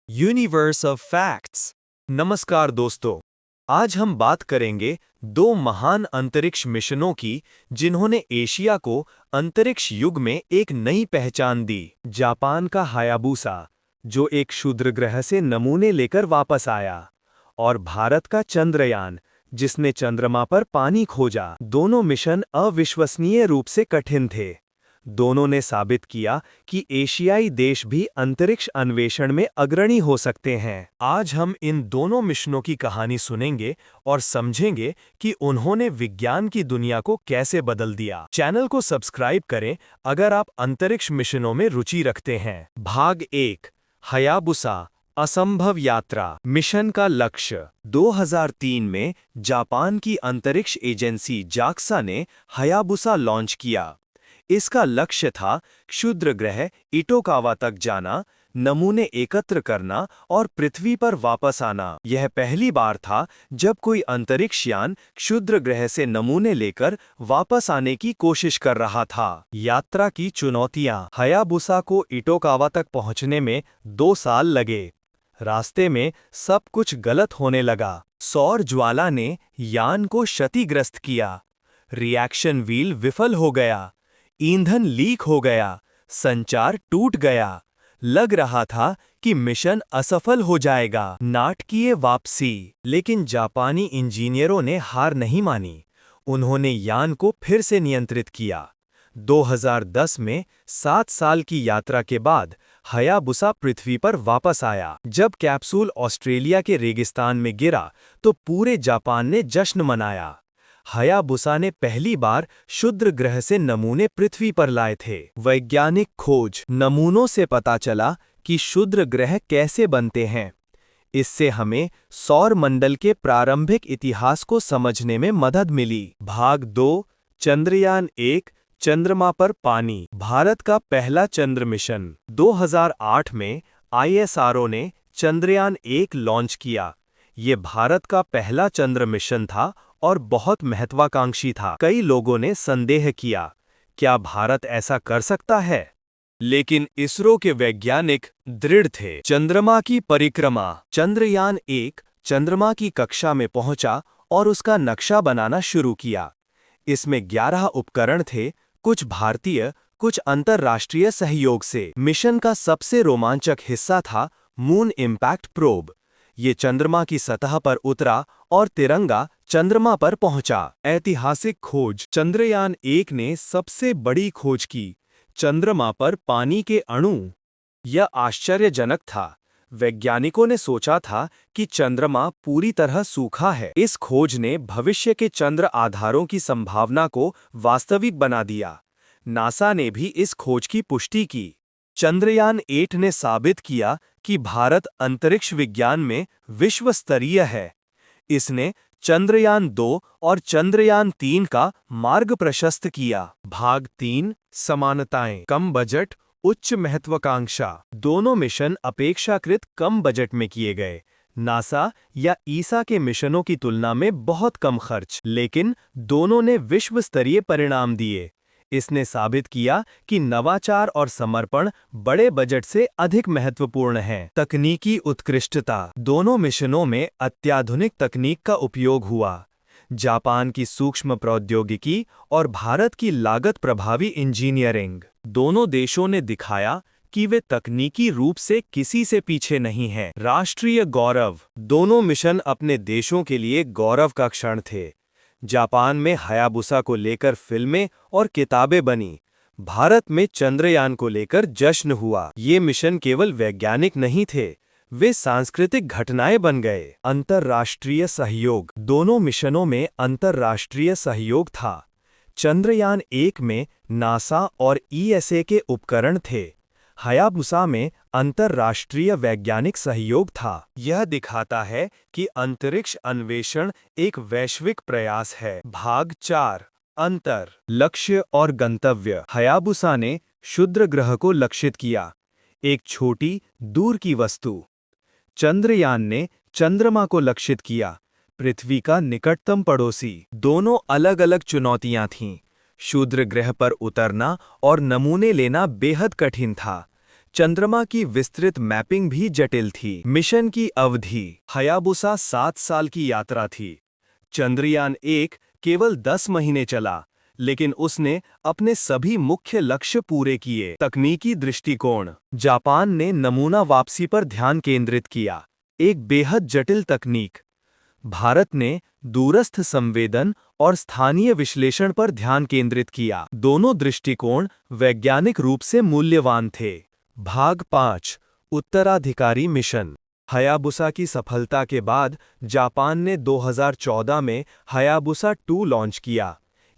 Universe of facts. नमस्कार दोस्तों, आज हम बात करेंगे दो महान अंतरिक्ष मिशनों की जिन्होंने एशिया को अंतरिक्ष युग में एक नई पहचान दी। जापान का हायाबुसा, जो एक क्षुद्र ग्रह से नमूने लेकर वापस आया, और भारत का चंद्रयान, जिसने चंद्रमा पर पानी खोजा। दोनों मिशन अविश्वसनीय रूप से कठिन थे। दोनों ने साबित किया कि एशियाई देश भी अंतरिक्ष अन्वेषण में अग्रणी हो सकते हैं। आज हम इन दोनों मिशनों की कहानी सुनेंगे और समझेंगे कि उन्होंने विज्ञान की दुनिया को कैसे बदल दिया। चैनल को सब्सक्राइब करें अगर आप अंतरिक्ष मिशनों में रुचि रखते हैं। भाग 1, हायाबुसा असंभव यात्रा। मिशन का लक्ष्य। 2003 में जापान की अंतरिक्ष एजेंसी जाक्सा ने हायाबुसा लॉन्च किया। इसका लक्ष्य था क्षुद्र ग्रह इटोकावा तक जाना, नमूने एकत्र करना और पृथ्वी पर वापस आना। यह पहली बार था जब कोई अंतरिक्ष यान क्षुद्र ग्रह से नमूने लेकर वापस आने की कोशिश कर रहा था। यात्रा की चुनौतियां। हायाबुसा को इटोकावा तक पहुंचने में 2 साल लगे। रास्ते में सब कुछ गलत होने लगा। सौर ज्वाला ने यान को क्षतिग्रस्त किया। रिएक्शन व्हील विफल हो गया। ईंधन लीक हो गया। संचार टूट गया। लग रहा था कि मिशन असफल हो जाएगा। नाटकीय वापसी। लेकिन जापानी इंजीनियरों ने हार नहीं मानी। उन्होंने यान को फिर से नियंत्रित किया। 2010 में 7 साल की यात्रा के बाद हायाबुसा पृथ्वी पर वापस आया। जब कैप्सूल ऑस्ट्रेलिया के रेगिस्तान में गिरा तो पूरे जापान ने जश्न मनाया। हायाबुसा ने पहली बार क्षुद्र ग्रह से नमूने पृथ्वी पर लाए थे। वैज्ञानिक खोज। नमूनों से पता चला कि क्षुद्र ग्रह कैसे बनते हैं। इससे हमें सौर मंडल के प्रारंभिक इतिहास को समझने में मदद मिली। भाग 2, चंद्रयान 1 चंद्रमा पर पानी। भारत का पहला चंद्र मिशन। 2008 में ISRO ने चंद्रयान 1 लॉन्च किया। ये भारत का पहला चंद्र मिशन था और बहुत महत्वाकांक्षी था। कई लोगों ने संदेह किया, क्या भारत ऐसा कर सकता है? लेकिन इसरो के वैज्ञानिक दृढ़ थे। चंद्रमा की परिक्रमा। चंद्रयान 1 चंद्रमा की कक्षा में पहुंचा और उसका नक्शा बनाना शुरू किया। इसमें 11 उपकरण थे, कुछ भारतीय, कुछ अंतर्राष्ट्रीय सहयोग से। मिशन का सबसे रोमांचक हिस्सा था मून इम्पैक्ट प्रोब। ये चंद्रमा की सतह पर उतरा और तिरंगा चंद्रमा पर पहुंचा। ऐतिहासिक खोज। चंद्रयान 1 ने सबसे बड़ी खोज की, चंद्रमा पर पानी के अणु। यह आश्चर्यजनक था। वैज्ञानिकों ने सोचा था कि चंद्रमा पूरी तरह सूखा है। इस खोज ने भविष्य के चंद्र आधारों की संभावना को वास्तविक बना दिया। नासा ने भी इस खोज की पुष्टि की। चंद्रयान 8 ने साबित किया कि भारत अंतरिक्ष विज्ञान में विश्व स्तरीय है। इसने चंद्रयान 2 और चंद्रयान 3 का मार्ग प्रशस्त किया। भाग 3, समानताएं। कम बजट, उच्च महत्वाकांक्षा। दोनों मिशन अपेक्षाकृत कम बजट में किए गए। नासा या ईसा के मिशनों की तुलना में बहुत कम खर्च, लेकिन दोनों ने विश्व स्तरीय परिणाम दिए। इसने साबित किया कि नवाचार और समर्पण बड़े बजट से अधिक महत्वपूर्ण हैं। तकनीकी उत्कृष्टता। दोनों मिशनों में अत्याधुनिक तकनीक का उपयोग हुआ। जापान की सूक्ष्म प्रौद्योगिकी और भारत की लागत प्रभावी इंजीनियरिंग। दोनों देशों ने दिखाया कि वे तकनीकी रूप से किसी से पीछे नहीं हैं। राष्ट्रीय गौरव। दोनों मिशन अपने देशों के लिए गौरव का क्षण थे। जापान में हायाबुसा को लेकर फिल्में और किताबें बनी। भारत में चंद्रयान को लेकर जश्न हुआ। ये मिशन केवल वैज्ञानिक नहीं थे, वे सांस्कृतिक घटनाएं बन गए। अंतर्राष्ट्रीय सहयोग। दोनों मिशनों में अंतर्राष्ट्रीय सहयोग था। चंद्रयान 1 में नासा और ESA के उपकरण थे। हायाबुसा में अंतर्राष्ट्रीय वैज्ञानिक सहयोग था। यह दिखाता है कि अंतरिक्ष अन्वेषण एक वैश्विक प्रयास है। भाग 4, अंतर। लक्ष्य और गंतव्य। हायाबुसा ने क्षुद्र ग्रह को लक्षित किया, एक छोटी, दूर की वस्तु। चंद्रयान ने चंद्रमा को लक्षित किया, पृथ्वी का निकटतम पड़ोसी। दोनों अलग अलग चुनौतियां थीं। क्षुद्र ग्रह पर उतरना और नमूने लेना बेहद कठिन था। चंद्रमा की विस्तृत मैपिंग भी जटिल थी। मिशन की अवधि हयाबुसा 7 साल की यात्रा थी। चंद्रयान 1 केवल 10 महीने चला, लेकिन उसने अपने सभी मुख्य लक्ष्य पूरे किए। तकनीकी दृष्टिकोण जापान ने नमूना वापसी पर ध्यान केंद्रित किया, एक बेहद जटिल तकनीक। भारत ने दूरस्थ संवेदन और स्थानीय विश्लेषण पर ध्यान केंद्रित किया। दोनों दृष्टिकोण वैज्ञानिक रूप से मूल्यवान थे। भाग 5 उत्तराधिकारी मिशन। हयाबुसा की सफलता के बाद जापान ने 2014 में हयाबुसा 2 लॉन्च किया।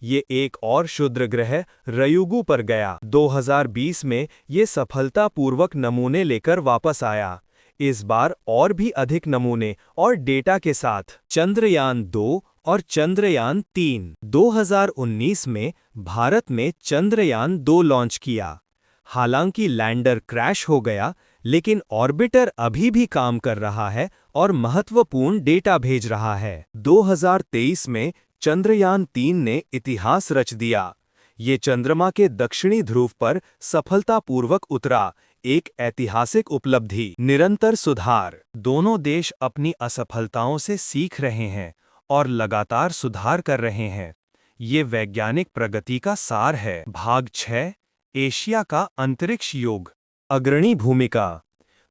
ये एक और क्षुद्र ग्रह रयुगु पर गया। 2020 में ये सफलतापूर्वक नमूने लेकर वापस आया, इस बार और भी अधिक नमूने और डेटा के साथ। चंद्रयान 2 और चंद्रयान 3। 2019 में भारत ने चंद्रयान 2 लॉन्च किया। हालांकि लैंडर क्रैश हो गया, लेकिन ऑर्बिटर अभी भी काम कर रहा है और महत्वपूर्ण डेटा भेज रहा है। 2023 में चंद्रयान 3 ने इतिहास रच दिया। ये चंद्रमा के दक्षिणी ध्रुव पर सफलतापूर्वक उतरा, एक ऐतिहासिक उपलब्धि। निरंतर सुधार दोनों देश अपनी असफलताओं से सीख रहे हैं और लगातार सुधार कर रहे हैं। ये वैज्ञानिक प्रगति का सार है। भाग 6 एशिया का अंतरिक्ष युग। अग्रणी भूमिका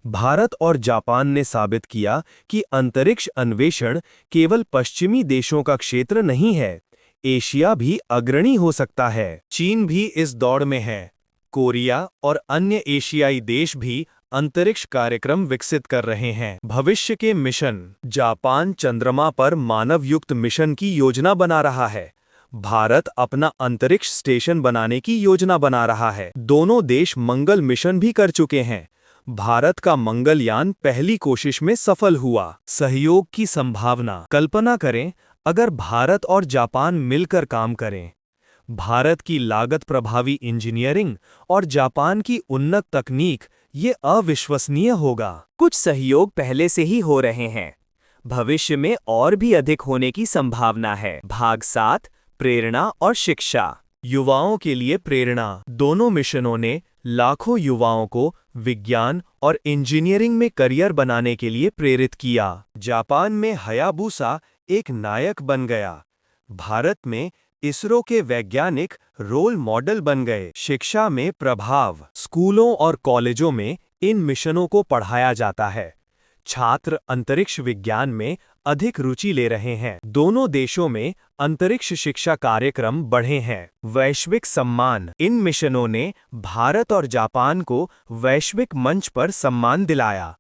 भारत और जापान ने साबित किया कि अंतरिक्ष अन्वेषण केवल पश्चिमी देशों का क्षेत्र नहीं है, एशिया भी अग्रणी हो सकता है। चीन भी इस दौड़ में है। कोरिया और अन्य एशियाई देश भी अंतरिक्ष कार्यक्रम विकसित कर रहे हैं। भविष्य के मिशन जापान चंद्रमा पर मानवयुक्त मिशन की योजना बना रहा है। भारत अपना अंतरिक्ष स्टेशन बनाने की योजना बना रहा है। दोनों देश मंगल मिशन भी कर चुके हैं। भारत का मंगलयान पहली कोशिश में सफल हुआ। सहयोग की संभावना कल्पना करें अगर भारत और जापान मिलकर काम करें। भारत की लागत प्रभावी इंजीनियरिंग और जापान की उन्नत तकनीक, ये अविश्वसनीय होगा। कुछ सहयोग पहले से ही हो रहे हैं, भविष्य में और भी अधिक होने की संभावना है। भाग 7 प्रेरणा और शिक्षा। युवाओं के लिए प्रेरणा दोनों मिशनों ने लाखों युवाओं को विज्ञान और इंजीनियरिंग में करियर बनाने के लिए प्रेरित किया। जापान में हयाबुसा एक नायक बन गया। भारत में इसरो के वैज्ञानिक रोल मॉडल बन गए। शिक्षा में प्रभाव स्कूलों और कॉलेजों में इन मिशनों को पढ़ाया जाता है। छात्र अंतरिक्ष विज्ञान में अधिक रुचि ले रहे हैं। दोनों देशों में अंतरिक्ष शिक्षा कार्यक्रम बढ़े हैं। वैश्विक सम्मान इन मिशनों ने भारत और जापान को वैश्विक मंच पर सम्मान दिलाया।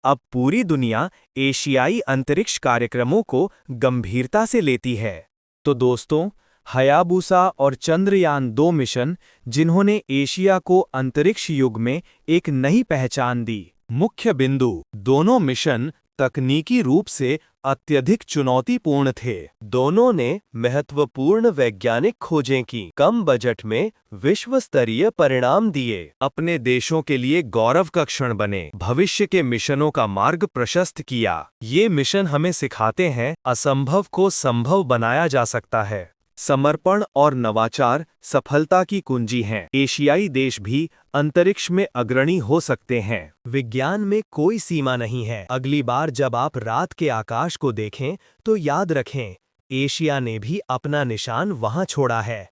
अब पूरी दुनिया एशियाई अंतरिक्ष कार्यक्रमों को गंभीरता से लेती है। तो दोस्तों, हयाबुसा और चंद्रयान 2 मिशन जिन्होंने एशिया को अंतरिक्ष युग में एक नई पहचान दी। मुख्य बिंदु दोनों मिशन तकनीकी रूप से अत्यधिक चुनौतीपूर्ण थे। दोनों ने महत्वपूर्ण वैज्ञानिक खोजें की, कम बजट में विश्व स्तरीय परिणाम दिए, अपने देशों के लिए गौरव का क्षण बने, भविष्य के मिशनों का मार्ग प्रशस्त किया। ये मिशन हमें सिखाते हैं असंभव को संभव बनाया जा सकता है। समर्पण और नवाचार सफलता की कुंजी हैं। एशियाई देश भी अंतरिक्ष में अग्रणी हो सकते हैं। विज्ञान में कोई सीमा नहीं है। अगली बार जब आप रात के आकाश को देखें तो याद रखें, एशिया ने भी अपना निशान वहां छोड़ा है।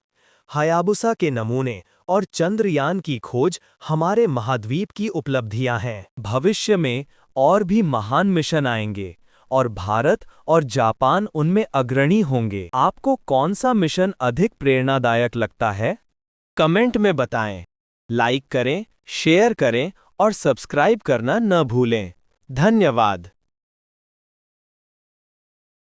हयाबुसा के नमूने और चंद्रयान की खोज हमारे महाद्वीप की उपलब्धियां हैं। भविष्य में और भी महान मिशन आएंगे और भारत और जापान उनमें अग्रणी होंगे। आपको कौन सा मिशन अधिक प्रेरणादायक लगता है? कमेंट में बताएं। लाइक करें, शेयर करें और सब्सक्राइब करना न भूलें। धन्यवाद।